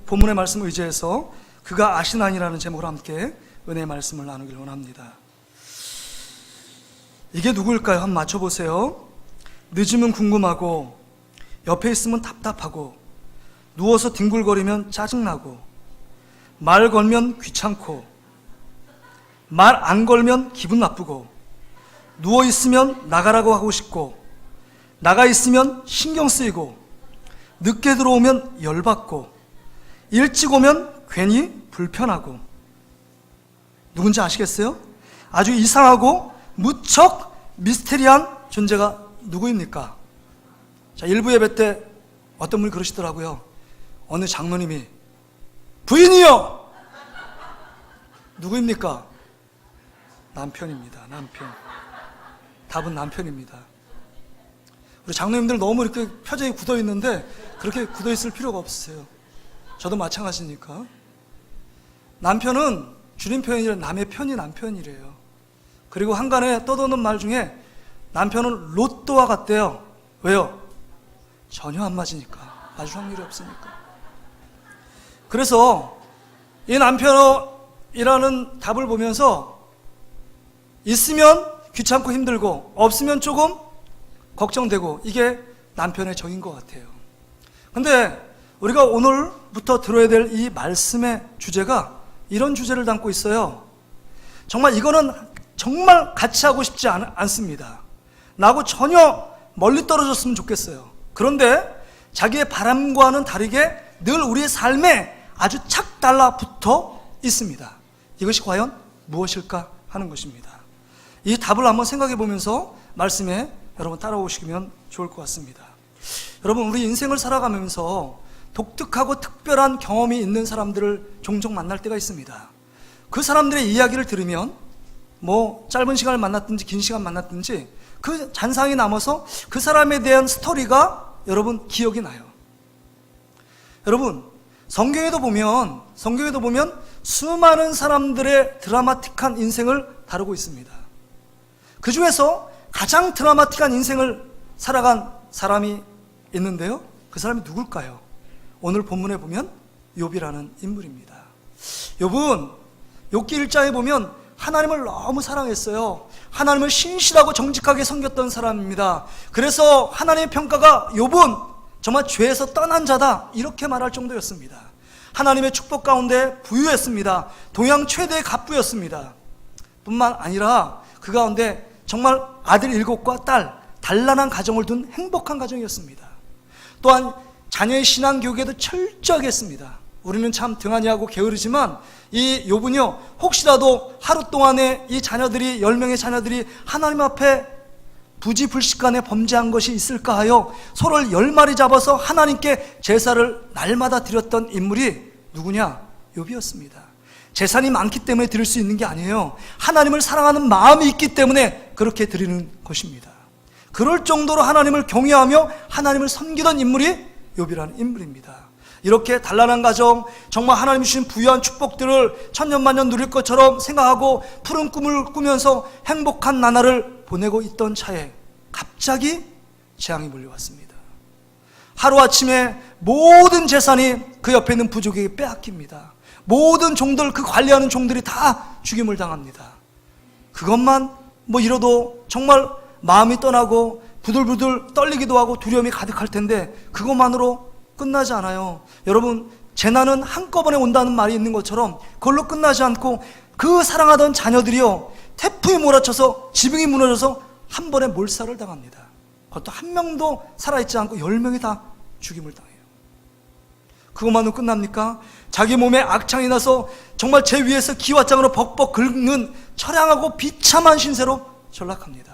본문의 말씀을 의지해서 그가 아시나니라는 제목으로 함께 은혜의 말씀을 나누길 원합니다. 이게 누구일까요? 한번 맞춰보세요. 늦으면 궁금하고, 옆에 있으면 답답하고, 누워서 뒹굴거리면 짜증나고, 말 걸면 귀찮고, 말 안 걸면 기분 나쁘고, 누워있으면 나가라고 하고 싶고, 나가 있으면 신경 쓰이고, 늦게 들어오면 열받고, 일찍 오면 괜히 불편하고. 누군지 아시겠어요? 아주 이상하고 무척 미스테리한 존재가 누구입니까? 자, 일부 예배 때 어떤 분이 그러시더라고요. 어느 장로님이 부인이요! 누구입니까? 남편입니다. 남편. 답은 남편입니다. 우리 장로님들 너무 이렇게 표정이 굳어 있는데 그렇게 굳어 있을 필요가 없으세요. 저도 마찬가지니까. 남편은 줄임 표현이 아니라 남의 편이 남편이래요. 그리고 한간에 떠도는 말 중에 남편은 로또와 같대요. 왜요? 전혀 안 맞으니까. 맞을 확률이 없으니까. 그래서 이 남편이라는 답을 보면서 있으면 귀찮고 힘들고 없으면 조금 걱정되고, 이게 남편의 정인 것 같아요. 근데 우리가 오늘부터 들어야 될 이 말씀의 주제가 이런 주제를 담고 있어요. 정말 이거는 정말 같이 하고 싶지 않습니다. 나하고 전혀 멀리 떨어졌으면 좋겠어요. 그런데 자기의 바람과는 다르게 늘 우리의 삶에 아주 착 달라붙어 있습니다. 이것이 과연 무엇일까 하는 것입니다. 이 답을 한번 생각해 보면서 말씀에 여러분 따라오시면 좋을 것 같습니다. 여러분, 우리 인생을 살아가면서 독특하고 특별한 경험이 있는 사람들을 종종 만날 때가 있습니다. 그 사람들의 이야기를 들으면 뭐 짧은 시간을 만났든지 긴 시간 만났든지 그 잔상이 남아서 그 사람에 대한 스토리가 여러분 기억이 나요. 여러분, 성경에도 보면 수많은 사람들의 드라마틱한 인생을 다루고 있습니다. 그 중에서 가장 드라마틱한 인생을 살아간 사람이 있는데요. 그 사람이 누굴까요? 오늘 본문에 보면 욥이라는 인물입니다. 욥은 욥기 1장에 보면 하나님을 너무 사랑했어요. 하나님을 신실하고 정직하게 섬겼던 사람입니다. 그래서 하나님의 평가가 욥은 정말 죄에서 떠난 자다, 이렇게 말할 정도였습니다. 하나님의 축복 가운데 부유했습니다. 동양 최대의 갑부였습니다. 뿐만 아니라 그 가운데 정말 아들 7과 딸, 단란한 가정을 둔 행복한 가정이었습니다. 또한 자녀의 신앙 교육에도 철저하게 했습니다. 우리는 참 등한히하고 게으르지만 이 욥은요, 혹시라도 하루 동안에 이 자녀들이 10명의 자녀들이 하나님 앞에 부지불식간에 범죄한 것이 있을까 하여 소를 10마리 잡아서 하나님께 제사를 날마다 드렸던 인물이 누구냐? 욥이었습니다. 재산이 많기 때문에 드릴 수 있는 게 아니에요. 하나님을 사랑하는 마음이 있기 때문에 그렇게 드리는 것입니다. 그럴 정도로 하나님을 경외하며 하나님을 섬기던 인물이 욥이라는 인물입니다. 이렇게 단란한 가정, 정말 하나님이 주신 부유한 축복들을 천년만년 누릴 것처럼 생각하고 푸른 꿈을 꾸면서 행복한 나날을 보내고 있던 차에 갑자기 재앙이 몰려왔습니다. 하루아침에 모든 재산이 그 옆에 있는 부족에게 빼앗깁니다. 모든 종들, 그 관리하는 종들이 다 죽임을 당합니다. 그것만 이뤄도 정말 마음이 떠나고 부들부들 떨리기도 하고 두려움이 가득할 텐데 그것만으로 끝나지 않아요. 여러분, 재난은 한꺼번에 온다는 말이 있는 것처럼 그걸로 끝나지 않고 그 사랑하던 자녀들이요, 태풍이 몰아쳐서 지붕이 무너져서 한 번에 몰살을 당합니다. 그것도 한 명도 살아있지 않고 10명이 다 죽임을 당해요. 그것만으로 끝납니까? 자기 몸에 악창이 나서 정말 제 위에서 기와장으로 벅벅 긁는 처량하고 비참한 신세로 전락합니다.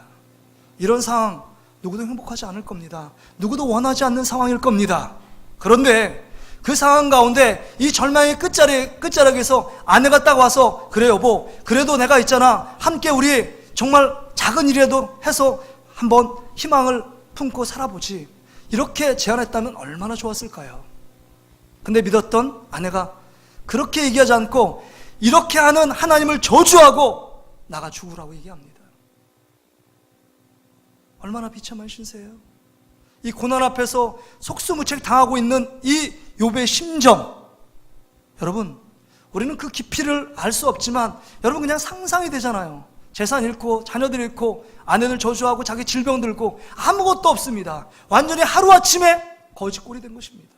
이런 상황 누구도 행복하지 않을 겁니다. 누구도 원하지 않는 상황일 겁니다. 그런데 그 상황 가운데 이 절망의 끝자락에서 아내가 딱 와서, 그래 여보, 그래도 내가 있잖아, 함께 우리 정말 작은 일이라도 해서 한번 희망을 품고 살아보지, 이렇게 제안했다면 얼마나 좋았을까요? 근데 믿었던 아내가 그렇게 얘기하지 않고 이렇게 하는 하나님을 저주하고 나가 죽으라고 얘기합니다. 얼마나 비참한 신세예요. 이 고난 앞에서 속수무책 당하고 있는 이 욥의 심정, 여러분, 우리는 그 깊이를 알 수 없지만 여러분 그냥 상상이 되잖아요. 재산 잃고 자녀들 잃고 아내들 저주하고 자기 질병 들고 아무것도 없습니다. 완전히 하루아침에 거지꼴이 된 것입니다.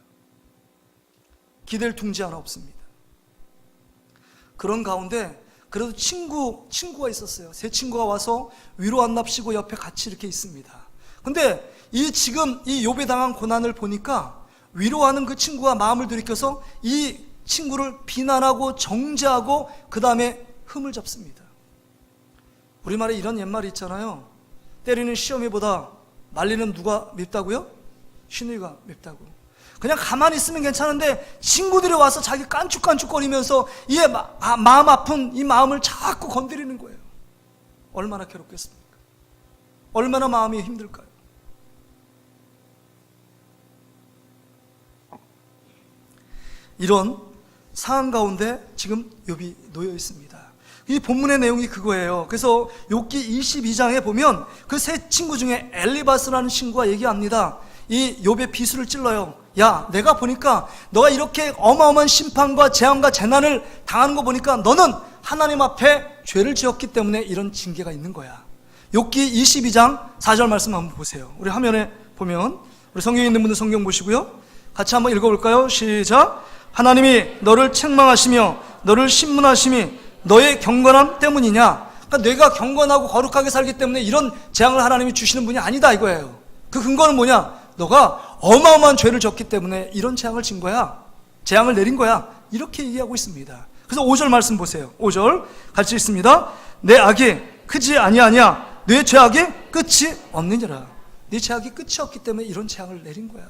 기댈 둥지 하나 없습니다. 그런 가운데 그래도 친구가 있었어요. 세 친구가 와서 위로 안 납시고 옆에 같이 이렇게 있습니다. 근데 지금 이 욥이 당한 고난을 보니까 위로하는 그 친구가 마음을 들이켜서 이 친구를 비난하고 정죄하고 그 다음에 흠을 잡습니다. 우리말에 이런 옛말이 있잖아요. 때리는 시어미보다 말리는 누가 밉다고요? 시누이가 밉다고. 그냥 가만히 있으면 괜찮은데 친구들이 와서 자기 깐죽깐죽거리면서 이의 마음 아픈 이 마음을 자꾸 건드리는 거예요. 얼마나 괴롭겠습니까? 얼마나 마음이 힘들까요? 이런 상황 가운데 지금 욥이 놓여 있습니다. 이 본문의 내용이 그거예요. 그래서 욥기 22장에 보면 그 세 친구 중에 엘리바스라는 친구가 얘기합니다. 이 욥의 비수를 찔러요. 야, 내가 보니까 너가 이렇게 어마어마한 심판과 재앙과 재난을 당하는 거 보니까 너는 하나님 앞에 죄를 지었기 때문에 이런 징계가 있는 거야. 욥기 22장 4절 말씀 한번 보세요. 우리 화면에 보면 우리 성경에 있는 분들 성경 보시고요. 같이 한번 읽어볼까요? 시작. 하나님이 너를 책망하시며 너를 신문하심이 너의 경건함 때문이냐? 그러니까 내가 경건하고 거룩하게 살기 때문에 이런 재앙을 하나님이 주시는 분이 아니다 이거예요. 그 근거는 뭐냐? 너가 어마어마한 죄를 졌기 때문에 이런 재앙을 진 거야. 재앙을 내린 거야. 이렇게 얘기하고 있습니다. 그래서 5절 말씀 보세요. 5절 같이 읽습니다. 내 악이 크지 아니하냐? 내 죄악이 끝이 없느니라. 네 죄악이 끝이 없기 때문에 이런 재앙을 내린 거야.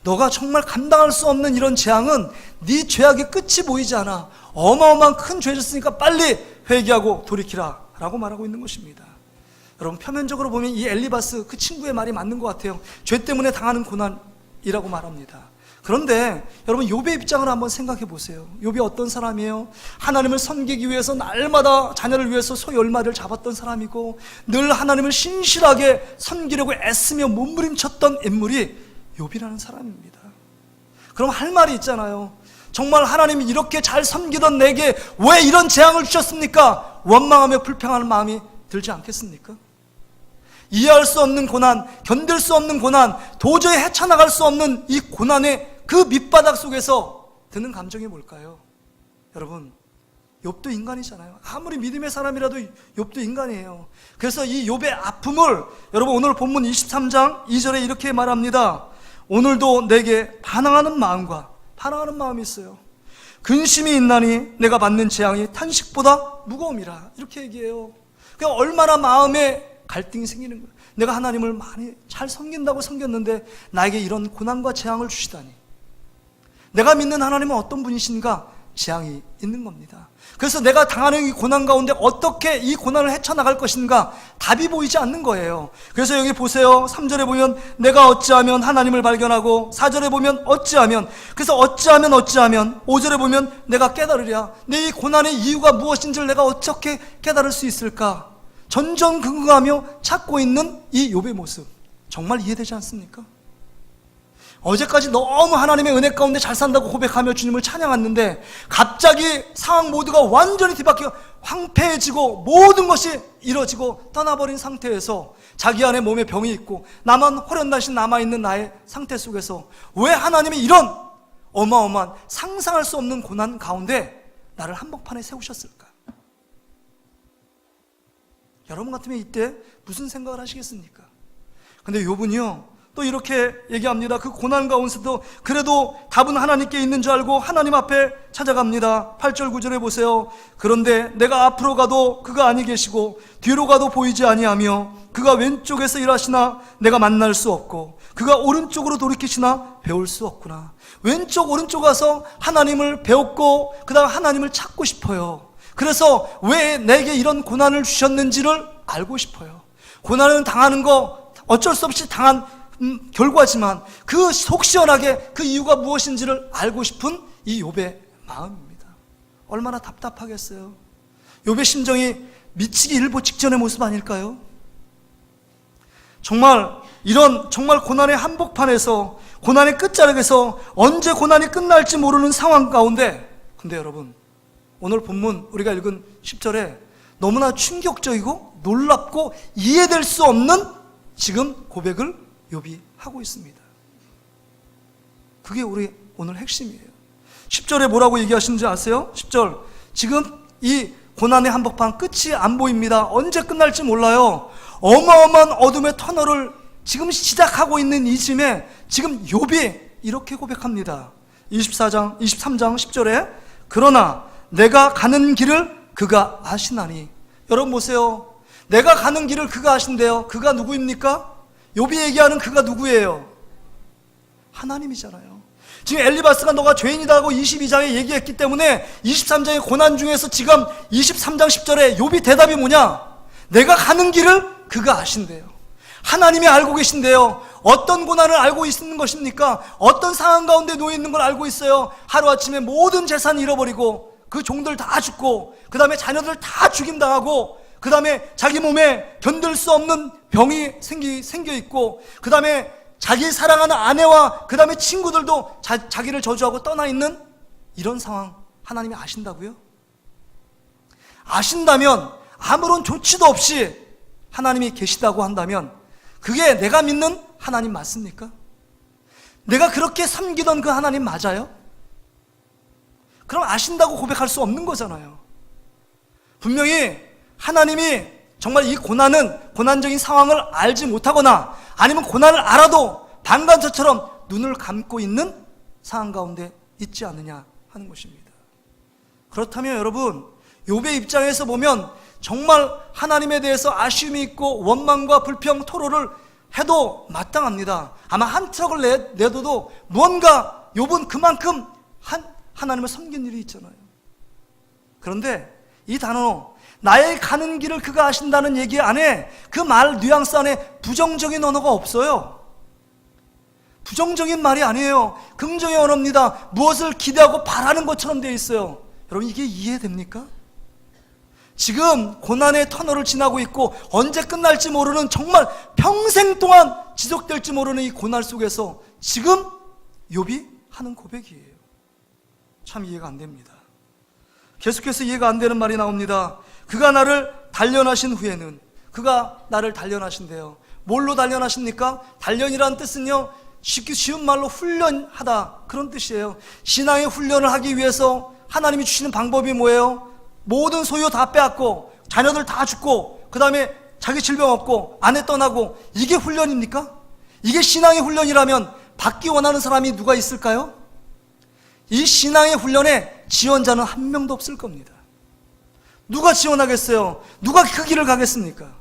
너가 정말 감당할 수 없는 이런 재앙은 네 죄악의 끝이 보이지 않아. 어마어마한 큰 죄를 졌으니까 빨리 회개하고 돌이키라 라고 말하고 있는 것입니다. 여러분, 표면적으로 보면 이 엘리바스 그 친구의 말이 맞는 것 같아요. 죄 때문에 당하는 고난이라고 말합니다. 그런데 여러분, 욥의 입장을 한번 생각해 보세요. 욥이 어떤 사람이에요? 하나님을 섬기기 위해서 날마다 자녀를 위해서 소 10마리를 잡았던 사람이고 늘 하나님을 신실하게 섬기려고 애쓰며 몸부림쳤던 인물이 욥이라는 사람입니다. 그럼 할 말이 있잖아요. 정말 하나님이 이렇게 잘 섬기던 내게 왜 이런 재앙을 주셨습니까? 원망하며 불평하는 마음이 들지 않겠습니까? 이해할 수 없는 고난, 견딜 수 없는 고난, 도저히 헤쳐나갈 수 없는 이 고난의 그 밑바닥 속에서 드는 감정이 뭘까요? 여러분, 욥도 인간이잖아요. 아무리 믿음의 사람이라도 욥도 인간이에요. 그래서 이 욥의 아픔을 여러분 오늘 본문 23장 2절에 이렇게 말합니다. 오늘도 내게 반항하는 마음이 있어요. 근심이 있나니 내가 받는 재앙이 탄식보다 무거움이라. 이렇게 얘기해요. 그러니까 얼마나 마음에 갈등이 생기는 거예요. 내가 하나님을 많이 잘 섬긴다고 섬겼는데 나에게 이런 고난과 재앙을 주시다니. 내가 믿는 하나님은 어떤 분이신가? 재앙이 있는 겁니다. 그래서 내가 당하는 이 고난 가운데 어떻게 이 고난을 헤쳐나갈 것인가? 답이 보이지 않는 거예요. 그래서 여기 보세요. 3절에 보면 내가 어찌하면 하나님을 발견하고 4절에 보면 어찌하면, 그래서 어찌하면 5절에 보면 내가 깨달으랴. 내 이 고난의 이유가 무엇인지를 내가 어떻게 깨달을 수 있을까? 전전긍긍하며 찾고 있는 이 욥의 모습, 정말 이해되지 않습니까? 어제까지 너무 하나님의 은혜 가운데 잘 산다고 고백하며 주님을 찬양했는데 갑자기 상황 모두가 완전히 뒤바뀌어 황폐해지고 모든 것이 이뤄지고 떠나버린 상태에서 자기 안에 몸에 병이 있고 나만 호련단신 남아있는 나의 상태 속에서 왜 하나님이 이런 어마어마한 상상할 수 없는 고난 가운데 나를 한복판에 세우셨을까? 여러분 같으면 이때 무슨 생각을 하시겠습니까? 근데 욥은요 또 이렇게 얘기합니다. 그 고난 가운데서도 그래도 답은 하나님께 있는 줄 알고 하나님 앞에 찾아갑니다. 8절 9절에 보세요. 그런데 내가 앞으로 가도 그가 아니 계시고 뒤로 가도 보이지 아니하며 그가 왼쪽에서 일하시나 내가 만날 수 없고 그가 오른쪽으로 돌이키시나 배울 수 없구나. 왼쪽 오른쪽 가서 하나님을 배웠고 그 다음 하나님을 찾고 싶어요. 그래서 왜 내게 이런 고난을 주셨는지를 알고 싶어요. 고난을 당하는 거 어쩔 수 없이 당한 결과지만 그 속 시원하게 그 이유가 무엇인지를 알고 싶은 이 욥의 마음입니다. 얼마나 답답하겠어요. 욥의 심정이 미치기 일보 직전의 모습 아닐까요? 정말 이런 정말 고난의 한복판에서, 고난의 끝자락에서 언제 고난이 끝날지 모르는 상황 가운데, 근데 여러분 오늘 본문 우리가 읽은 10절에 너무나 충격적이고 놀랍고 이해될 수 없는 지금 고백을 욥이 하고 있습니다. 그게 우리 오늘 핵심이에요. 10절에 뭐라고 얘기하시는지 아세요? 10절, 지금 이 고난의 한복판 끝이 안 보입니다. 언제 끝날지 몰라요. 어마어마한 어둠의 터널을 지금 시작하고 있는 이 즈음에 지금 욥이 이렇게 고백합니다. 23장 10절에 그러나 내가 가는 길을 그가 아시나니. 여러분 보세요. 내가 가는 길을 그가 아신대요. 그가 누구입니까? 욥이 얘기하는 그가 누구예요? 하나님이잖아요. 지금 엘리바스가 너가 죄인이다 하고 22장에 얘기했기 때문에 23장의 고난 중에서 지금 23장 10절에 욥이 대답이 뭐냐? 내가 가는 길을 그가 아신대요. 하나님이 알고 계신대요. 어떤 고난을 알고 있는 것입니까? 어떤 상황 가운데 놓여 있는 걸 알고 있어요. 하루아침에 모든 재산 잃어버리고 그 종들 다 죽고 그 다음에 자녀들 다 죽임당하고 그 다음에 자기 몸에 견딜 수 없는 병이 생겨 있고 그 다음에 자기 사랑하는 아내와 그 다음에 친구들도 자기를 저주하고 떠나 있는 이런 상황 하나님이 아신다고요? 아신다면 아무런 조치도 없이 하나님이 계시다고 한다면 그게 내가 믿는 하나님 맞습니까? 내가 그렇게 섬기던 그 하나님 맞아요? 그럼 아신다고 고백할 수 없는 거잖아요. 분명히 하나님이 정말 이 고난적인 상황을 알지 못하거나 아니면 고난을 알아도 방관자처럼 눈을 감고 있는 상황 가운데 있지 않느냐 하는 것입니다. 그렇다면 여러분, 욥의 입장에서 보면 정말 하나님에 대해서 아쉬움이 있고 원망과 불평, 토로를 해도 마땅합니다. 아마 한 트럭을 내둬도 뭔가 욥은 그만큼 하나님을 섬긴 일이 있잖아요. 그런데 이 단어, 나의 가는 길을 그가 아신다는 얘기 안에 그 말 뉘앙스 안에 부정적인 언어가 없어요. 부정적인 말이 아니에요. 긍정의 언어입니다. 무엇을 기대하고 바라는 것처럼 되어 있어요. 여러분 이게 이해됩니까? 지금 고난의 터널을 지나고 있고 언제 끝날지 모르는 정말 평생 동안 지속될지 모르는 이 고난 속에서 지금 욥이 하는 고백이에요. 참 이해가 안 됩니다. 계속해서 이해가 안 되는 말이 나옵니다. 그가 나를 단련하신 후에는, 그가 나를 단련하신대요. 뭘로 단련하십니까? 단련이라는 뜻은요, 쉬운 말로 훈련하다, 그런 뜻이에요. 신앙의 훈련을 하기 위해서 하나님이 주시는 방법이 뭐예요? 모든 소유 다 빼앗고 자녀들 다 죽고 그 다음에 자기 질병 없고 아내 떠나고, 이게 훈련입니까? 이게 신앙의 훈련이라면 받기 원하는 사람이 누가 있을까요? 이 신앙의 훈련에 지원자는 한 명도 없을 겁니다. 누가 지원하겠어요? 누가 그 길을 가겠습니까?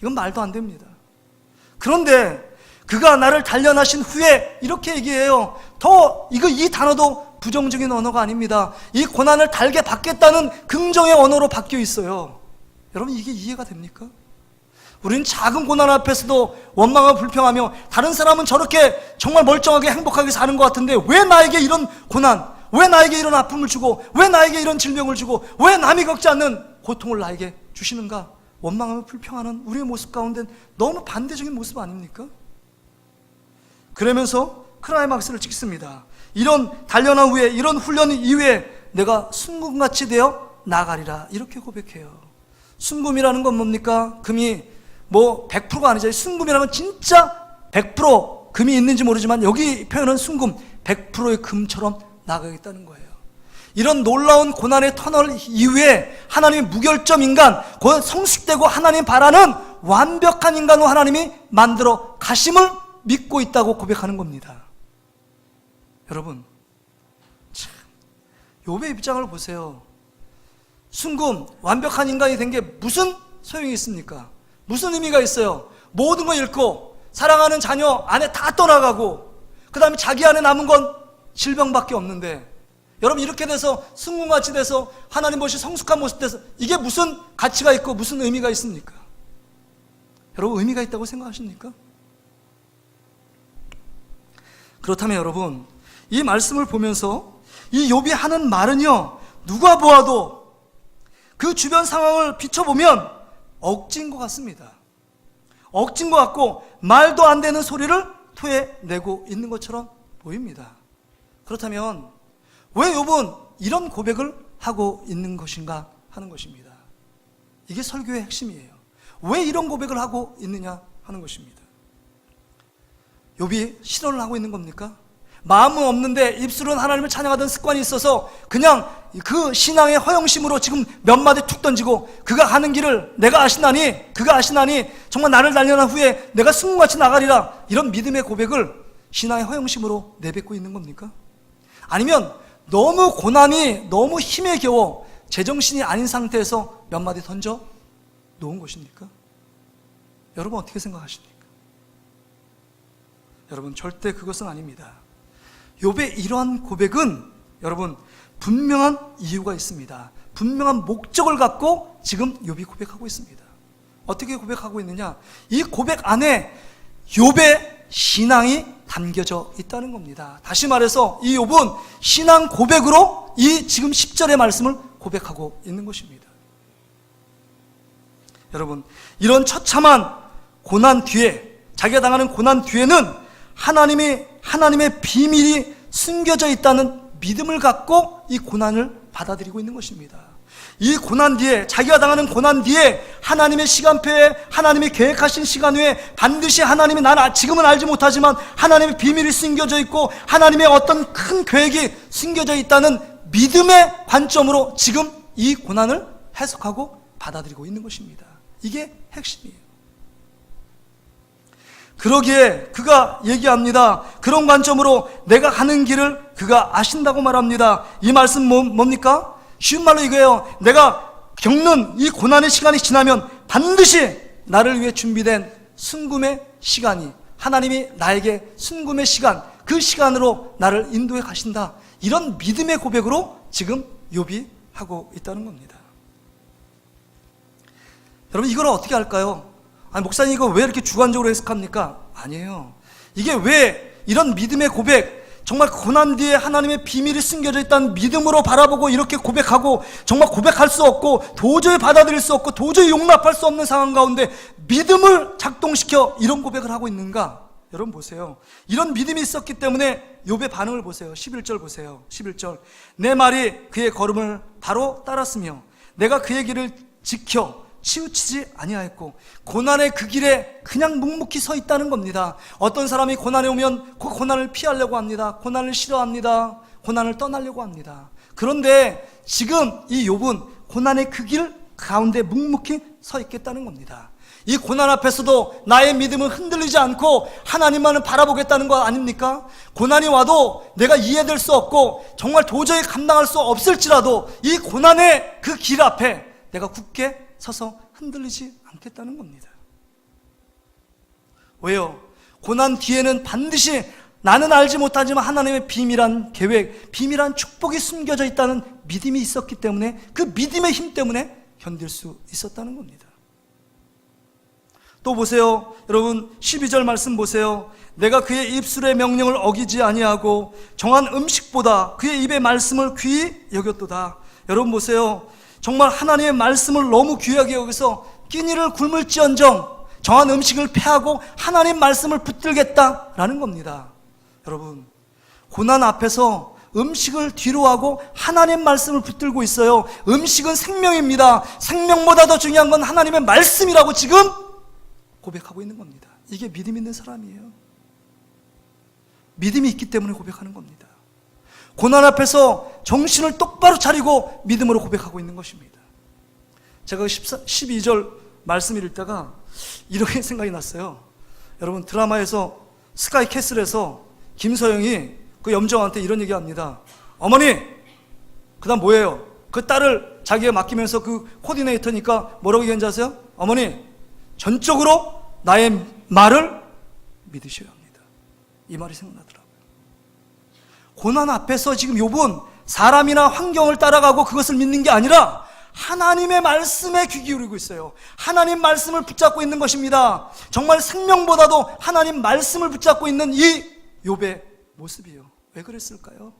이건 말도 안 됩니다. 그런데 그가 나를 단련하신 후에 이렇게 얘기해요. 이 단어도 부정적인 언어가 아닙니다. 이 고난을 달게 받겠다는 긍정의 언어로 바뀌어 있어요. 여러분 이게 이해가 됩니까? 우리는 작은 고난 앞에서도 원망하고 불평하며 다른 사람은 저렇게 정말 멀쩡하게 행복하게 사는 것 같은데 왜 나에게 이런 고난, 왜 나에게 이런 아픔을 주고, 왜 나에게 이런 질병을 주고, 왜 남이 겪지 않는 고통을 나에게 주시는가? 원망하며 불평하는 우리의 모습 가운데 너무 반대적인 모습 아닙니까? 그러면서 크라이막스를 찍습니다. 이런 단련한 후에, 이런 훈련 이후에 내가 순금같이 되어 나가리라, 이렇게 고백해요. 순금이라는 건 뭡니까? 금이 100%가 아니죠. 순금이라면 진짜 100% 금이 있는지 모르지만 여기 표현은 순금, 100%의 금처럼 나가겠다는 거예요. 이런 놀라운 고난의 터널 이후에 하나님의 무결점 인간, 성숙되고 하나님 바라는 완벽한 인간으로 하나님이 만들어 가심을 믿고 있다고 고백하는 겁니다. 여러분, 참, 욥의 입장을 보세요. 순금, 완벽한 인간이 된 게 무슨 소용이 있습니까? 무슨 의미가 있어요? 모든 걸 잃고 사랑하는 자녀, 아내 다 떠나가고 그 다음에 자기 안에 남은 건 질병밖에 없는데, 여러분 이렇게 돼서 순금같이 돼서 하나님 보시 성숙한 모습 돼서 이게 무슨 가치가 있고 무슨 의미가 있습니까? 여러분 의미가 있다고 생각하십니까? 그렇다면 여러분, 이 말씀을 보면서 이 욥이 하는 말은요, 누가 보아도 그 주변 상황을 비춰보면 억지인 것 같습니다. 억진 것 같고 말도 안 되는 소리를 토해내고 있는 것처럼 보입니다. 그렇다면 왜 욥은 이런 고백을 하고 있는 것인가 하는 것입니다. 이게 설교의 핵심이에요. 왜 이런 고백을 하고 있느냐 하는 것입니다. 욥이 실언을 하고 있는 겁니까? 마음은 없는데 입술은 하나님을 찬양하던 습관이 있어서 그냥 그 신앙의 허영심으로 지금 몇 마디 툭 던지고 그가 가는 길을 내가 아시나니 그가 아시나니 정말 나를 단련한 후에 내가 승문같이 나가리라, 이런 믿음의 고백을 신앙의 허영심으로 내뱉고 있는 겁니까? 아니면 너무 고난이 너무 힘에 겨워 제정신이 아닌 상태에서 몇 마디 던져 놓은 것입니까? 여러분 어떻게 생각하십니까? 여러분 절대 그것은 아닙니다. 욥의 이러한 고백은 여러분 분명한 이유가 있습니다. 분명한 목적을 갖고 지금 욥이 고백하고 있습니다. 어떻게 고백하고 있느냐? 이 고백 안에 욥의 신앙이 담겨져 있다는 겁니다. 다시 말해서 이 욥은 신앙 고백으로 이 지금 10절의 말씀을 고백하고 있는 것입니다. 여러분, 이런 처참한 고난 뒤에, 자기가 당하는 고난 뒤에는 하나님의 비밀이 숨겨져 있다는 믿음을 갖고 이 고난을 받아들이고 있는 것입니다. 이 고난 뒤에, 자기가 당하는 고난 뒤에 하나님의 시간표에, 하나님이 계획하신 시간 후에 반드시 하나님이, 나는 지금은 알지 못하지만 하나님의 비밀이 숨겨져 있고 하나님의 어떤 큰 계획이 숨겨져 있다는 믿음의 관점으로 지금 이 고난을 해석하고 받아들이고 있는 것입니다. 이게 핵심이에요. 그러기에 그가 얘기합니다. 그런 관점으로 내가 가는 길을 그가 아신다고 말합니다. 이 말씀 뭡니까? 쉬운 말로 이거예요. 내가 겪는 이 고난의 시간이 지나면 반드시 나를 위해 준비된 순금의 시간이, 하나님이 나에게 순금의 시간, 그 시간으로 나를 인도해 가신다, 이런 믿음의 고백으로 지금 욥이 하고 있다는 겁니다. 여러분 이걸 어떻게 할까요? 아니 목사님 이거 왜 이렇게 주관적으로 해석합니까? 아니에요. 이게 왜 이런 믿음의 고백, 정말 고난 뒤에 하나님의 비밀이 숨겨져 있다는 믿음으로 바라보고 이렇게 고백하고, 정말 고백할 수 없고 도저히 받아들일 수 없고 도저히 용납할 수 없는 상황 가운데 믿음을 작동시켜 이런 고백을 하고 있는가? 여러분 보세요. 이런 믿음이 있었기 때문에 욥의 반응을 보세요. 11절 보세요. 11절. 내 말이 그의 걸음을 바로 따랐으며 내가 그의 길을 지켜 치우치지 아니하였고, 고난의 그 길에 그냥 묵묵히 서 있다는 겁니다. 어떤 사람이 고난에 오면 그 고난을 피하려고 합니다. 고난을 싫어합니다. 고난을 떠나려고 합니다. 그런데 지금 이 욥은 고난의 그 길 가운데 묵묵히 서 있겠다는 겁니다. 이 고난 앞에서도 나의 믿음은 흔들리지 않고 하나님만을 바라보겠다는 거 아닙니까? 고난이 와도 내가 이해될 수 없고 정말 도저히 감당할 수 없을지라도 이 고난의 그 길 앞에 내가 굳게 서서 흔들리지 않겠다는 겁니다. 왜요? 고난 뒤에는 반드시 나는 알지 못하지만 하나님의 비밀한 계획, 비밀한 축복이 숨겨져 있다는 믿음이 있었기 때문에, 그 믿음의 힘 때문에 견딜 수 있었다는 겁니다. 또 보세요. 여러분 12절 말씀 보세요. 내가 그의 입술의 명령을 어기지 아니하고 정한 음식보다 그의 입의 말씀을 귀히 여겼도다. 여러분 보세요. 정말 하나님의 말씀을 너무 귀하게 여기서 끼니를 굶을지언정 정한 음식을 패하고 하나님 말씀을 붙들겠다라는 겁니다. 여러분 고난 앞에서 음식을 뒤로하고 하나님 말씀을 붙들고 있어요. 음식은 생명입니다. 생명보다 더 중요한 건 하나님의 말씀이라고 지금 고백하고 있는 겁니다. 이게 믿음 있는 사람이에요. 믿음이 있기 때문에 고백하는 겁니다. 고난 앞에서 정신을 똑바로 차리고 믿음으로 고백하고 있는 것입니다. 제가 12절 말씀 읽다가 이렇게 생각이 났어요. 여러분 드라마에서 스카이 캐슬에서 김서영이 그 염정한테 이런 얘기합니다. 어머니, 그 다음 뭐예요? 그 딸을 자기가 맡기면서 그 코디네이터니까 뭐라고 얘기한지 아세요? 어머니, 전적으로 나의 말을 믿으셔야 합니다. 이 말이 생각나더라고요. 고난 앞에서 지금 욥은 사람이나 환경을 따라가고 그것을 믿는 게 아니라 하나님의 말씀에 귀 기울이고 있어요. 하나님 말씀을 붙잡고 있는 것입니다. 정말 생명보다도 하나님 말씀을 붙잡고 있는 이 욥의 모습이에요. 왜 그랬을까요?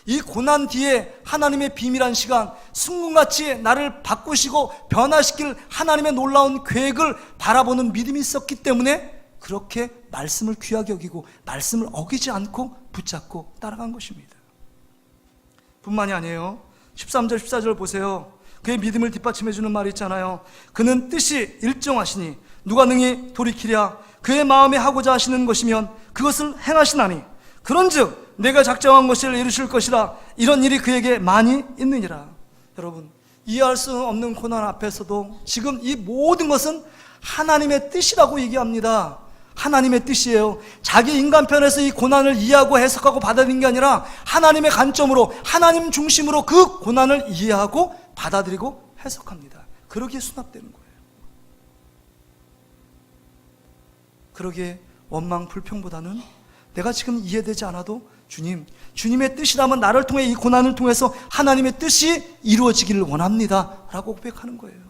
이 고난 뒤에 하나님의 비밀한 시간, 순금같이 나를 바꾸시고 변화시킬 하나님의 놀라운 계획을 바라보는 믿음이 있었기 때문에 그렇게 말씀을 귀하게 여기고 말씀을 어기지 않고 붙잡고 따라간 것입니다. 뿐만이 아니에요. 13절 14절 보세요. 그의 믿음을 뒷받침해 주는 말이 있잖아요. 그는 뜻이 일정하시니 누가 능히 돌이키랴. 그의 마음에 하고자 하시는 것이면 그것을 행하시나니 그런즉 내가 작정한 것을 이루실 것이라. 이런 일이 그에게 많이 있느니라. 여러분, 이해할 수 없는 고난 앞에서도 지금 이 모든 것은 하나님의 뜻이라고 얘기합니다. 하나님의 뜻이에요. 자기 인간편에서 이 고난을 이해하고 해석하고 받아들이는 게 아니라 하나님의 관점으로, 하나님 중심으로 그 고난을 이해하고 받아들이고 해석합니다. 그러기에 수납되는 거예요. 그러기에 원망 불평보다는 내가 지금 이해되지 않아도 주님의 뜻이라면 나를 통해 이 고난을 통해서 하나님의 뜻이 이루어지기를 원합니다 라고 고백하는 거예요.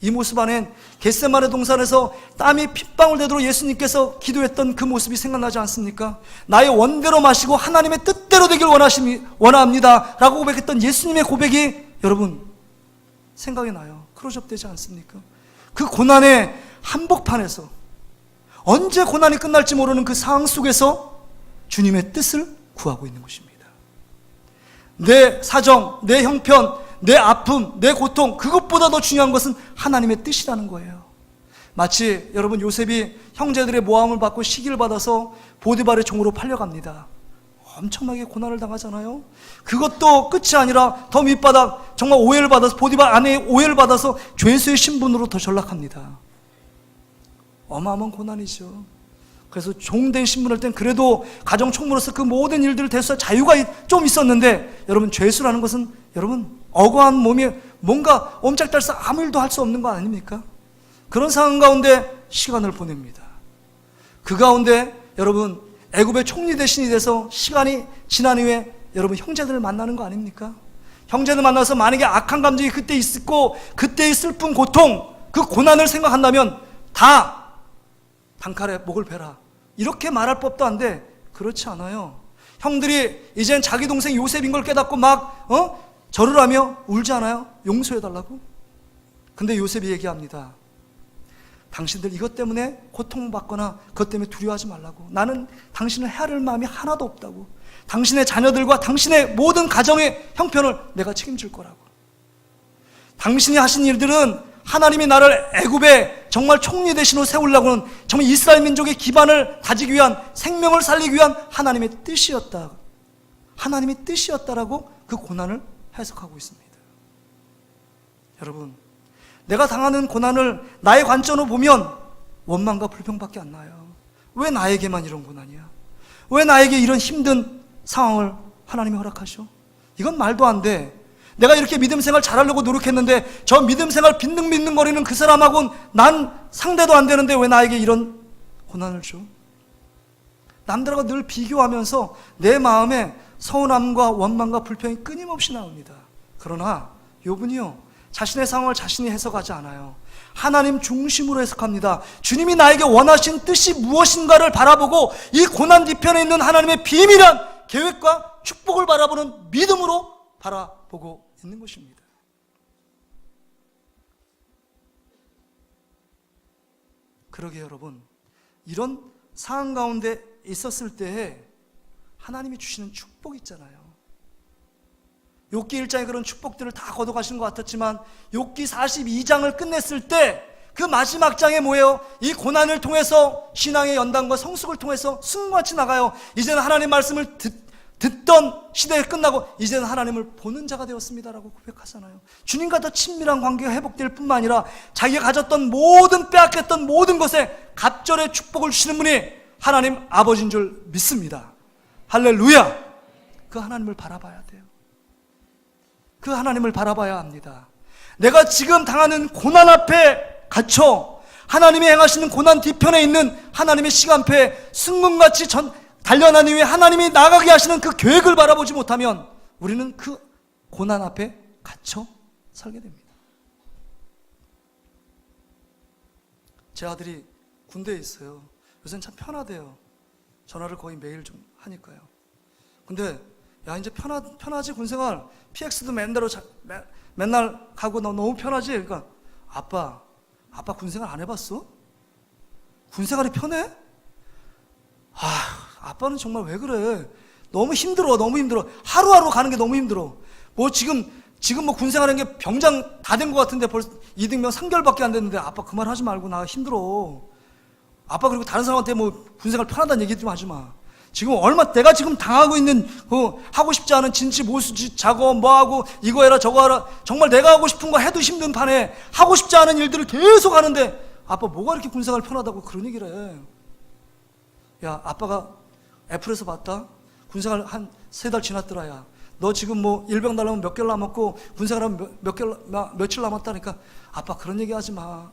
이 모습 안엔 겟세마네 동산에서 땀이 핏방울 되도록 예수님께서 기도했던 그 모습이 생각나지 않습니까? 나의 원대로 마시고 하나님의 뜻대로 되길 원합니다 라고 고백했던 예수님의 고백이 여러분 생각이 나요. 크로즈업 되지 않습니까? 그 고난의 한복판에서 언제 고난이 끝날지 모르는 그 상황 속에서 주님의 뜻을 구하고 있는 것입니다. 내 사정, 내 형편, 내 아픔, 내 고통, 그것보다 더 중요한 것은 하나님의 뜻이라는 거예요. 마치 여러분 요셉이 형제들의 모함을 받고 시기를 받아서 보디발의 종으로 팔려갑니다. 엄청나게 고난을 당하잖아요. 그것도 끝이 아니라 더 밑바닥 정말 오해를 받아서 보디발 아내의 오해를 받아서 죄수의 신분으로 더 전락합니다. 어마어마한 고난이죠. 그래서 종된 신분일 땐 그래도 가정 총무로서 그 모든 일들을 대수할 자유가 좀 있었는데 여러분 죄수라는 것은 여러분 억울한 몸이 뭔가 옴짝달싹 아무 일도 할 수 없는 거 아닙니까? 그런 상황 가운데 시간을 보냅니다. 그 가운데 여러분 애굽의 총리 대신이 돼서 시간이 지난 후에 여러분 형제들을 만나는 거 아닙니까? 형제들 만나서 만약에 악한 감정이 그때 있었고 그때의 슬픔, 고통, 그 고난을 생각한다면 다 단칼에 목을 베라 이렇게 말할 법도 한데 그렇지 않아요. 형들이 이젠 자기 동생 요셉인 걸 깨닫고 막 절을 하며 울지 않아요? 용서해달라고? 근데 요셉이 얘기합니다. 당신들 이것 때문에 고통받거나 그것 때문에 두려워하지 말라고. 나는 당신을 헤아릴 마음이 하나도 없다고. 당신의 자녀들과 당신의 모든 가정의 형편을 내가 책임질 거라고. 당신이 하신 일들은 하나님이 나를 애굽에 정말 총리 대신으로 세우려고는 정말 이스라엘 민족의 기반을 다지기 위한, 생명을 살리기 위한 하나님의 뜻이었다. 하나님의 뜻이었다라고 그 고난을 해석하고 있습니다. 여러분, 내가 당하는 고난을 나의 관점으로 보면 원망과 불평밖에 안 나요. 왜 나에게만 이런 고난이야? 왜 나에게 이런 힘든 상황을 하나님이 허락하셔? 이건 말도 안 돼. 내가 이렇게 믿음 생활 잘하려고 노력했는데 저 믿음 생활 빈둥빈둥거리는 그 사람하고는 난 상대도 안 되는데 왜 나에게 이런 고난을 줘? 남들하고 늘 비교하면서 내 마음에 서운함과 원망과 불평이 끊임없이 나옵니다. 그러나 욥은요, 자신의 상황을 자신이 해석하지 않아요. 하나님 중심으로 해석합니다. 주님이 나에게 원하신 뜻이 무엇인가를 바라보고 이 고난 뒤편에 있는 하나님의 비밀한 계획과 축복을 바라보는 믿음으로 바라보고 있는 것입니다. 그러게 여러분, 이런 상황 가운데 있었을 때에 하나님이 주시는 축복이 있잖아요. 욥기 1장에 그런 축복들을 다 거둬가시는 것 같았지만 욥기 42장을 끝냈을 때 그 마지막 장에 뭐예요? 이 고난을 통해서 신앙의 연단과 성숙을 통해서 승같이 나가요. 이제는 하나님 말씀을 듣던 시대가 끝나고 이제는 하나님을 보는 자가 되었습니다라고 고백하잖아요. 주님과 더 친밀한 관계가 회복될 뿐만 아니라 자기가 가졌던 모든, 빼앗겼던 모든 것에 갑절의 축복을 주시는 분이 하나님 아버지인 줄 믿습니다. 할렐루야! 그 하나님을 바라봐야 돼요. 그 하나님을 바라봐야 합니다. 내가 지금 당하는 고난 앞에 갇혀 하나님이 행하시는 고난 뒤편에 있는 하나님의 시간표에 승문같이 단련한 이후에 하나님이 나가게 하시는 그 계획을 바라보지 못하면 우리는 그 고난 앞에 갇혀 살게 됩니다. 제 아들이 군대에 있어요. 요새는 참 편하대요. 전화를 거의 매일 좀 하니까요. 근데 야, 이제 편하지, 군생활. PX도 맨날 가고 너 너무 편하지? 그러니까, 아빠 군생활 안 해봤어? 군생활이 편해? 아빠는 정말 왜 그래? 너무 힘들어. 하루하루 가는 게 너무 힘들어. 뭐 지금 뭐 군생활 하는 게 병장 다 된 것 같은데 벌써 이등병 3개월밖에 안 됐는데 아빠 그 말 하지 말고 나 힘들어. 아빠 그리고 다른 사람한테 뭐 군생활 편하다는 얘기 좀 하지 마. 지금 내가 지금 당하고 있는 하고 싶지 않은 진치 모수지 작업 뭐하고 이거 해라 저거 하라 정말 내가 하고 싶은 거 해도 힘든 판에 하고 싶지 않은 일들을 계속 하는데 아빠 뭐가 이렇게 군생활 편하다고 그런 얘기를 해. 야, 아빠가 애플에서 봤다. 군생활 한 3달 지났더라. 야, 너 지금 뭐 일병 달라면 몇 개월 남았고 군생활하면 며칠 남았다니까. 아빠 그런 얘기 하지 마.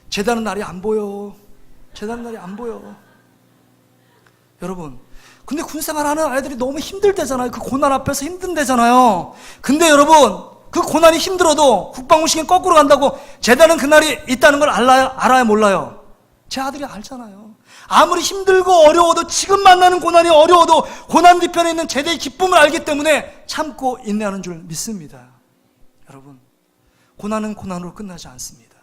제대하는 날이 안 보여. 여러분, 근데 군생활 하는 아이들이 너무 힘들 때잖아요. 그 고난 앞에서 힘든 데잖아요. 근데 여러분, 그 고난이 힘들어도 국방부 시경 거꾸로 간다고 제대하는 그날이 있다는 걸 알아야 몰라요? 제 아들이 알잖아요. 아무리 힘들고 어려워도 지금 만나는 고난이 어려워도 고난 뒤편에 있는 제대의 기쁨을 알기 때문에 참고 인내하는 줄 믿습니다. 여러분, 고난은 고난으로 끝나지 않습니다.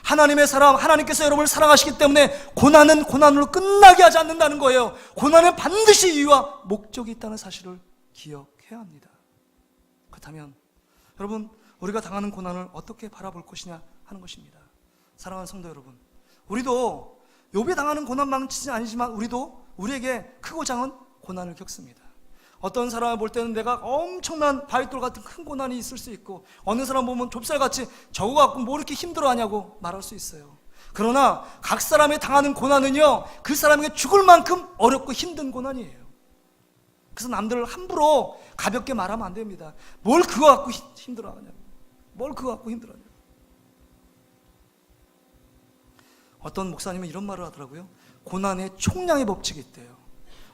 하나님의 사람, 하나님께서 여러분을 사랑하시기 때문에 고난은 고난으로 끝나게 하지 않는다는 거예요. 고난은 반드시 이유와 목적이 있다는 사실을 기억해야 합니다. 그렇다면 여러분, 우리가 당하는 고난을 어떻게 바라볼 것이냐 하는 것입니다. 사랑하는 성도 여러분, 우리도 욥이 당하는 고난만치는 아니지만 우리에게 크고 작은 고난을 겪습니다. 어떤 사람을 볼 때는 내가 엄청난 바위돌 같은 큰 고난이 있을 수 있고, 어느 사람 보면 좁쌀같이 저거 갖고 뭐 이렇게 힘들어하냐고 말할 수 있어요. 그러나 각 사람이 당하는 고난은요, 그 사람에게 죽을 만큼 어렵고 힘든 고난이에요. 그래서 남들을 함부로 가볍게 말하면 안 됩니다. 뭘 그거 갖고 힘들어하냐고. 어떤 목사님은 이런 말을 하더라고요. 고난의 총량의 법칙이 있대요.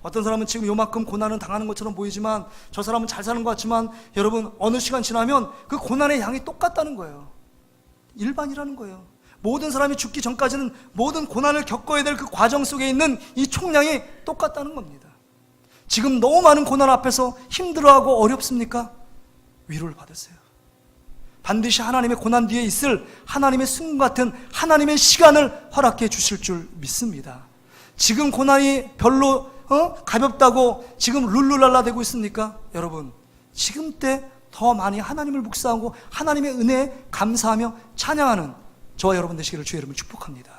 어떤 사람은 지금 요만큼 고난을 당하는 것처럼 보이지만 저 사람은 잘 사는 것 같지만 여러분, 어느 시간 지나면 그 고난의 양이 똑같다는 거예요. 일반이라는 거예요. 모든 사람이 죽기 전까지는 모든 고난을 겪어야 될 그 과정 속에 있는 이 총량이 똑같다는 겁니다. 지금 너무 많은 고난 앞에서 힘들어하고 어렵습니까? 위로를 받으세요. 반드시 하나님의 고난 뒤에 있을 하나님의 승 같은 하나님의 시간을 허락해 주실 줄 믿습니다. 지금 고난이 별로 가볍다고 지금 룰루랄라 되고 있습니까? 여러분, 지금 때 더 많이 하나님을 묵상하고 하나님의 은혜에 감사하며 찬양하는 저와 여러분 되시기를 주의 이름으로 축복합니다.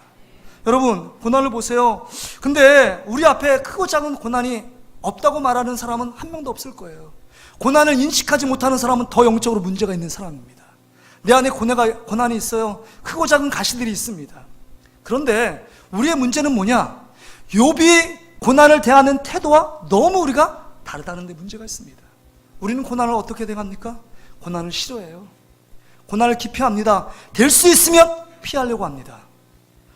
여러분, 고난을 보세요. 근데 우리 앞에 크고 작은 고난이 없다고 말하는 사람은 한 명도 없을 거예요. 고난을 인식하지 못하는 사람은 더 영적으로 문제가 있는 사람입니다. 내 안에 고난이 있어요. 크고 작은 가시들이 있습니다. 그런데 우리의 문제는 뭐냐? 욥이 고난을 대하는 태도와 너무 우리가 다르다는 데 문제가 있습니다. 우리는 고난을 어떻게 대합니까? 고난을 싫어해요. 고난을 기피합니다. 될 수 있으면 피하려고 합니다.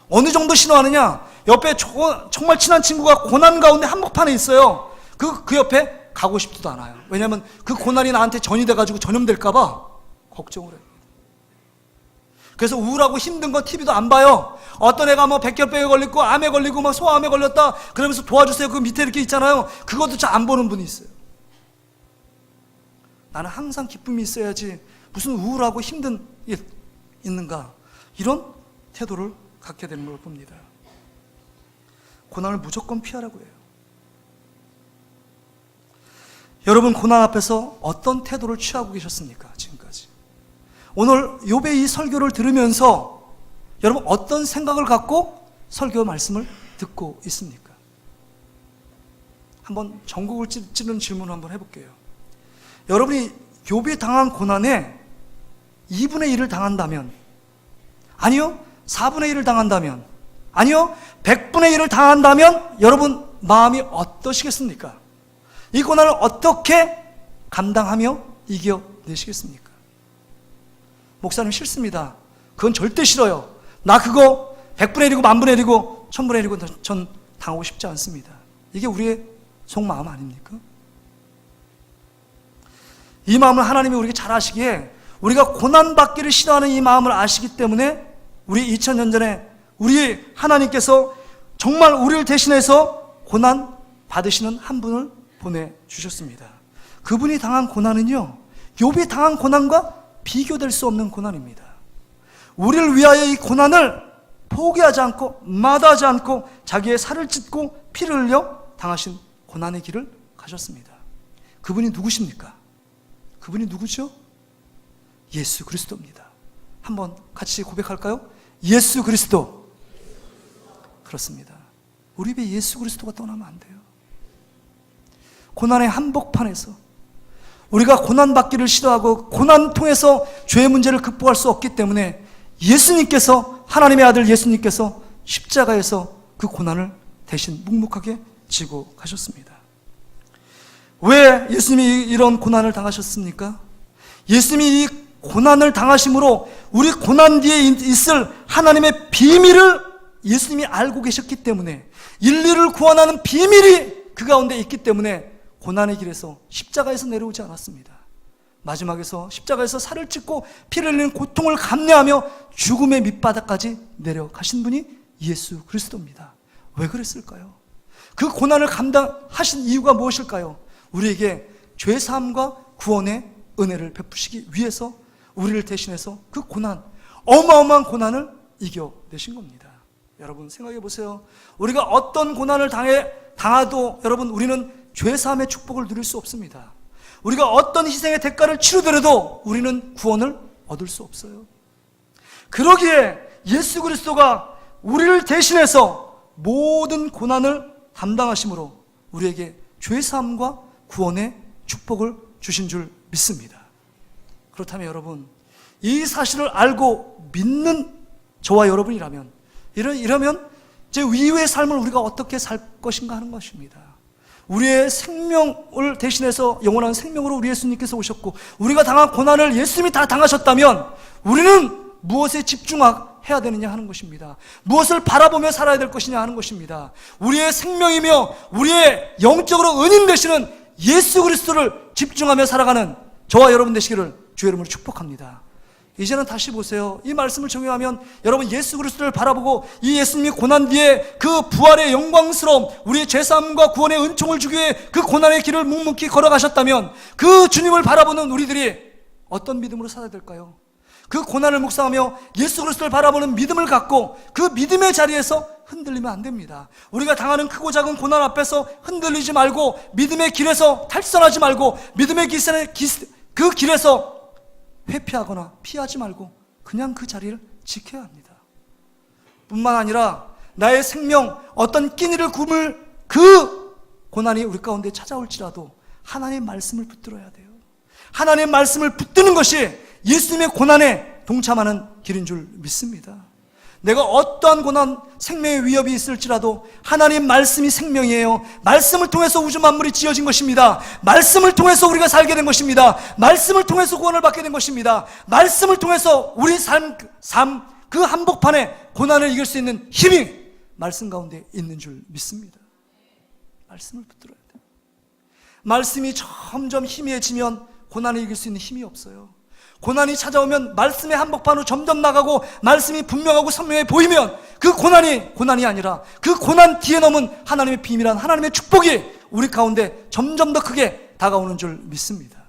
어느 정도 싫어하느냐? 옆에 정말 친한 친구가 고난 가운데 한복판에 있어요. 그 옆에 가고 싶지도 않아요. 왜냐하면 그 고난이 나한테 전이 돼가지고 전염될까 봐 걱정을 해요. 그래서 우울하고 힘든 거 TV도 안 봐요. 어떤 애가 뭐 백혈병에 걸리고 암에 걸리고 막 소아암에 걸렸다 그러면서 도와주세요. 그 밑에 이렇게 있잖아요. 그것도 잘 안 보는 분이 있어요. 나는 항상 기쁨이 있어야지 무슨 우울하고 힘든 일 있는가, 이런 태도를 갖게 되는 걸 봅니다. 고난을 무조건 피하라고 해요. 여러분, 고난 앞에서 어떤 태도를 취하고 계셨습니까? 지금까지. 오늘 욥의 이 설교를 들으면서 여러분 어떤 생각을 갖고 설교 말씀을 듣고 있습니까? 한번 전국을 찌르는 질문을 한번 해볼게요. 여러분이 욥이 당한 고난에 2분의 1을 당한다면, 아니요 4분의 1을 당한다면, 아니요 100분의 1을 당한다면 여러분 마음이 어떠시겠습니까? 이 고난을 어떻게 감당하며 이겨내시겠습니까? 목사님 싫습니다. 그건 절대 싫어요. 나 그거 100분의 1이고 1000분의 1이고 1000분의 1이고 전 당하고 싶지 않습니다. 이게 우리의 속마음 아닙니까? 이 마음을 하나님이 우리에게 잘 아시기에, 우리가 고난받기를 싫어하는 이 마음을 아시기 때문에 우리 2000년 전에 우리 하나님께서 정말 우리를 대신해서 고난 받으시는 한 분을 보내주셨습니다. 그분이 당한 고난은요, 욥이 당한 고난과 비교될 수 없는 고난입니다. 우리를 위하여 이 고난을 포기하지 않고 마다하지 않고 자기의 살을 찢고 피를 흘려 당하신 고난의 길을 가셨습니다. 그분이 누구십니까? 그분이 누구죠? 예수 그리스도입니다. 한번 같이 고백할까요? 예수 그리스도. 그렇습니다. 우리 입에 예수 그리스도가 떠나면 안 돼요. 고난의 한복판에서 우리가 고난받기를 싫어하고 고난 통해서 죄의 문제를 극복할 수 없기 때문에 예수님께서, 하나님의 아들 예수님께서 십자가에서 그 고난을 대신 묵묵하게 지고 가셨습니다. 왜 예수님이 이런 고난을 당하셨습니까? 예수님이 이 고난을 당하심으로 우리 고난 뒤에 있을 하나님의 비밀을 예수님이 알고 계셨기 때문에, 인류를 구원하는 비밀이 그 가운데 있기 때문에 고난의 길에서 십자가에서 내려오지 않았습니다. 마지막에서 십자가에서 살을 찢고 피를 흘리는 고통을 감내하며 죽음의 밑바닥까지 내려가신 분이 예수 그리스도입니다. 왜 그랬을까요? 그 고난을 감당하신 이유가 무엇일까요? 우리에게 죄사함과 구원의 은혜를 베푸시기 위해서 우리를 대신해서 그 고난, 어마어마한 고난을 이겨내신 겁니다. 여러분 생각해 보세요. 우리가 어떤 고난을 당해도 여러분 우리는 죄사함의 축복을 누릴 수 없습니다. 우리가 어떤 희생의 대가를 치르더라도 우리는 구원을 얻을 수 없어요. 그러기에 예수 그리스도가 우리를 대신해서 모든 고난을 담당하심으로 우리에게 죄사함과 구원의 축복을 주신 줄 믿습니다. 그렇다면 여러분, 이 사실을 알고 믿는 저와 여러분이라면, 이러면 제 이후의 삶을 우리가 어떻게 살 것인가 하는 것입니다. 우리의 생명을 대신해서 영원한 생명으로 우리 예수님께서 오셨고, 우리가 당한 고난을 예수님이 다 당하셨다면 우리는 무엇에 집중해야 되느냐 하는 것입니다. 무엇을 바라보며 살아야 될 것이냐 하는 것입니다. 우리의 생명이며 우리의 영적으로 은인 되시는 예수 그리스도를 집중하며 살아가는 저와 여러분 되시기를 주의 이름으로 축복합니다. 이제는 다시 보세요. 이 말씀을 적용하면 여러분 예수 그리스도를 바라보고 이 예수님이 고난 뒤에 그 부활의 영광스러움, 우리의 죄사함과 구원의 은총을 주기 위해 그 고난의 길을 묵묵히 걸어가셨다면 그 주님을 바라보는 우리들이 어떤 믿음으로 살아야 될까요? 그 고난을 묵상하며 예수 그리스도를 바라보는 믿음을 갖고 그 믿음의 자리에서 흔들리면 안 됩니다. 우리가 당하는 크고 작은 고난 앞에서 흔들리지 말고 믿음의 길에서 탈선하지 말고 믿음의 그 길에서 회피하거나 피하지 말고 그냥 그 자리를 지켜야 합니다. 뿐만 아니라 나의 생명, 어떤 끼니를 굶을 그 고난이 우리 가운데 찾아올지라도 하나님의 말씀을 붙들어야 돼요. 하나님의 말씀을 붙드는 것이 예수님의 고난에 동참하는 길인 줄 믿습니다. 내가 어떠한 고난, 생명의 위협이 있을지라도 하나님 말씀이 생명이에요. 말씀을 통해서 우주 만물이 지어진 것입니다. 말씀을 통해서 우리가 살게 된 것입니다. 말씀을 통해서 구원을 받게 된 것입니다. 말씀을 통해서 우리 삶 그 한복판에 고난을 이길 수 있는 힘이 말씀 가운데 있는 줄 믿습니다. 말씀을 붙들어야 돼요. 말씀이 점점 희미해지면 고난을 이길 수 있는 힘이 없어요. 고난이 찾아오면 말씀의 한복판으로 점점 나가고 말씀이 분명하고 선명해 보이면 그 고난이 아니라 그 고난 뒤에 넘은 하나님의 비밀한 하나님의 축복이 우리 가운데 점점 더 크게 다가오는 줄 믿습니다.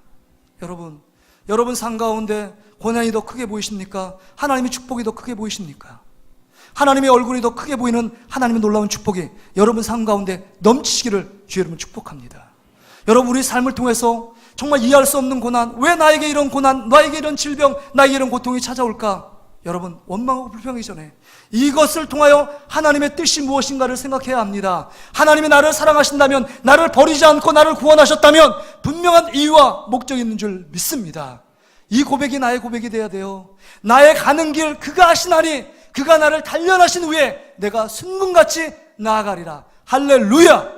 여러분 삶 가운데 고난이 더 크게 보이십니까? 하나님의 축복이 더 크게 보이십니까? 하나님의 얼굴이 더 크게 보이는 하나님의 놀라운 축복이 여러분 삶 가운데 넘치시기를 주의 이름으로 축복합니다. 여러분 우리 삶을 통해서 정말 이해할 수 없는 고난, 왜 나에게 이런 고난, 나에게 이런 질병, 나에게 이런 고통이 찾아올까? 여러분 원망하고 불평하기 전에 이것을 통하여 하나님의 뜻이 무엇인가를 생각해야 합니다. 하나님이 나를 사랑하신다면, 나를 버리지 않고 나를 구원하셨다면 분명한 이유와 목적이 있는 줄 믿습니다. 이 고백이 나의 고백이 돼야 돼요. 나의 가는 길 그가 아시나니 그가 나를 단련하신 후에 내가 순금같이 나아가리라. 할렐루야.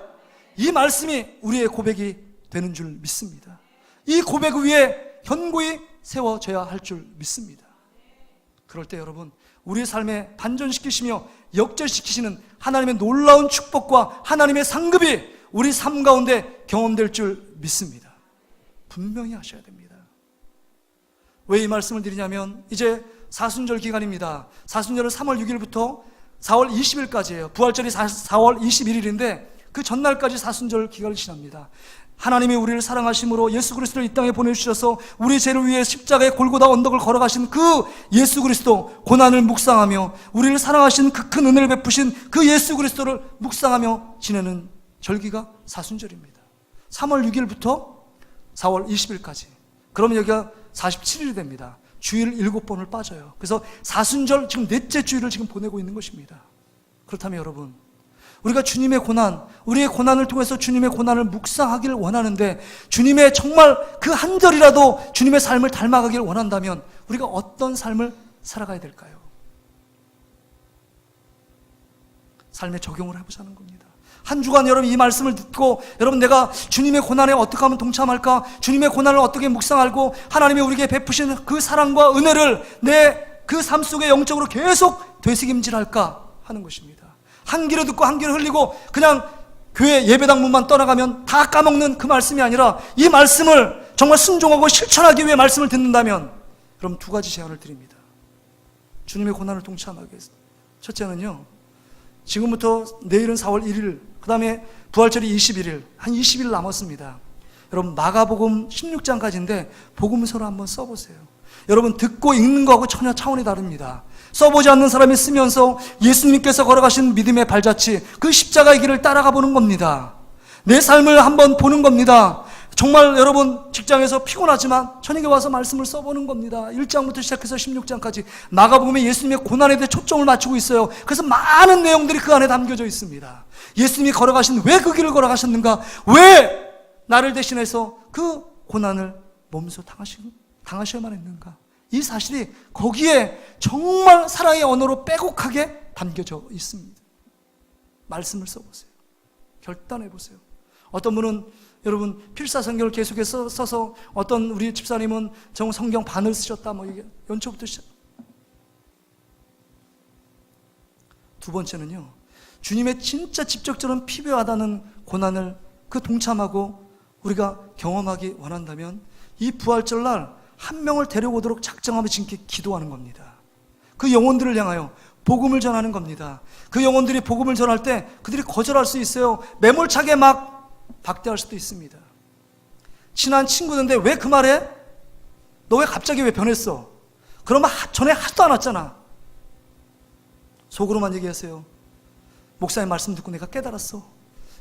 이 말씀이 우리의 고백이 되는 줄 믿습니다. 이 고백 위에 견고히 세워져야 할 줄 믿습니다. 그럴 때 여러분 우리의 삶에 반전시키시며 역전시키시는 하나님의 놀라운 축복과 하나님의 상급이 우리 삶 가운데 경험될 줄 믿습니다. 분명히 하셔야 됩니다. 왜 이 말씀을 드리냐면 이제 사순절 기간입니다. 사순절은 3월 6일부터 4월 20일까지예요. 부활절이 4월 21일인데 그 전날까지 사순절 기간을 지납니다. 하나님이 우리를 사랑하심으로 예수 그리스도를 이 땅에 보내주셔서 우리 죄를 위해 십자가의 골고다 언덕을 걸어가신 그 예수 그리스도, 고난을 묵상하며 우리를 사랑하신 그 큰 은혜를 베푸신 그 예수 그리스도를 묵상하며 지내는 절기가 사순절입니다. 3월 6일부터 4월 20일까지. 그러면 여기가 47일이 됩니다. 주일 7번을 빠져요. 그래서 사순절 지금 넷째 주일을 지금 보내고 있는 것입니다. 그렇다면 여러분, 우리가 주님의 고난, 우리의 고난을 통해서 주님의 고난을 묵상하기를 원하는데 주님의 정말 그 한 절이라도 주님의 삶을 닮아가기를 원한다면 우리가 어떤 삶을 살아가야 될까요? 삶에 적용을 해보자는 겁니다. 한 주간 여러분 이 말씀을 듣고 여러분 내가 주님의 고난에 어떻게 하면 동참할까? 주님의 고난을 어떻게 묵상하고 하나님이 우리에게 베푸신 그 사랑과 은혜를 내 그 삶 속에 영적으로 계속 되새김질할까 하는 것입니다. 한 귀로 듣고 한 귀로 흘리고 그냥 교회 예배당 문만 떠나가면 다 까먹는 그 말씀이 아니라 이 말씀을 정말 순종하고 실천하기 위해 말씀을 듣는다면 그럼 두 가지 제안을 드립니다. 주님의 고난을 동참하기 위해서. 첫째는요, 지금부터 내일은 4월 1일, 그 다음에 부활절이 21일, 한 20일 남았습니다. 여러분 마가복음 16장까지인데 복음서로 한번 써보세요. 여러분 듣고 읽는 거하고 전혀 차원이 다릅니다. 써보지 않는 사람이 쓰면서 예수님께서 걸어가신 믿음의 발자취, 그 십자가의 길을 따라가 보는 겁니다. 내 삶을 한번 보는 겁니다. 정말 여러분 직장에서 피곤하지만 저녁에 와서 말씀을 써보는 겁니다. 1장부터 시작해서 16장까지 마가복음에 예수님의 고난에 대해 초점을 맞추고 있어요. 그래서 많은 내용들이 그 안에 담겨져 있습니다. 예수님이 걸어가신 왜 그 길을 걸어가셨는가? 왜 나를 대신해서 그 고난을 몸소 당하셔야만 했는가? 이 사실이 거기에 정말 사랑의 언어로 빼곡하게 담겨져 있습니다. 말씀을 써보세요. 결단해보세요. 어떤 분은 여러분 필사성경을 계속해서 써서 어떤 우리 집사님은 정말 성경 반을 쓰셨다 뭐 이게 연초부터 시작. 두 번째는요, 주님의 진짜 직접적인 피부하다는 고난을 그 동참하고 우리가 경험하기 원한다면 이 부활절날 한 명을 데려오도록 작정하며 지금 기도하는 겁니다. 그 영혼들을 향하여 복음을 전하는 겁니다. 그 영혼들이 복음을 전할 때 그들이 거절할 수 있어요. 매몰차게 막 박대할 수도 있습니다. 친한 친구인데 왜 그 말해? 너 왜 갑자기 왜 변했어? 그러면 전에 하지도 않았잖아. 속으로만 얘기하세요. 목사님 말씀 듣고 내가 깨달았어.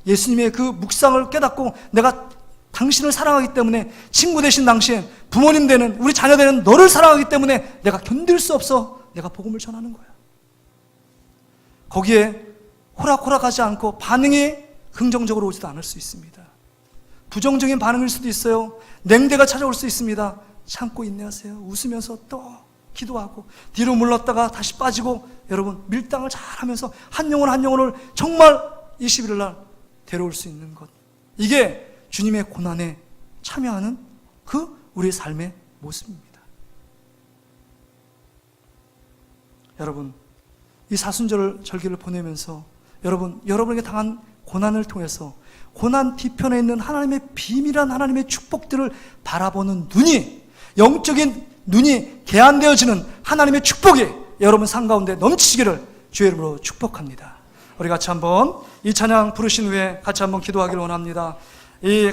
예수님의 그 묵상을 깨닫고 내가 당신을 사랑하기 때문에 친구 되신 당신, 부모님 되는 우리 자녀 되는 너를 사랑하기 때문에 내가 견딜 수 없어. 내가 복음을 전하는 거야. 거기에 호락호락하지 않고 반응이 긍정적으로 오지도 않을 수 있습니다. 부정적인 반응일 수도 있어요. 냉대가 찾아올 수 있습니다. 참고 인내하세요. 웃으면서 또 기도하고 뒤로 물렀다가 다시 빠지고 여러분 밀당을 잘 하면서 한 영혼 한 영혼을 정말 21일 날 데려올 수 있는 것, 이게 주님의 고난에 참여하는 그 우리의 삶의 모습입니다. 여러분 이 사순절 절기를 보내면서 여러분에게 당한 고난을 통해서 고난 뒤편에 있는 하나님의 비밀한 하나님의 축복들을 바라보는 눈이, 영적인 눈이 개안되어지는 하나님의 축복이 여러분 삶 가운데 넘치기를 주의 이름으로 축복합니다. 우리 같이 한번 이 찬양 부르신 후에 같이 한번 기도하기를 원합니다. 이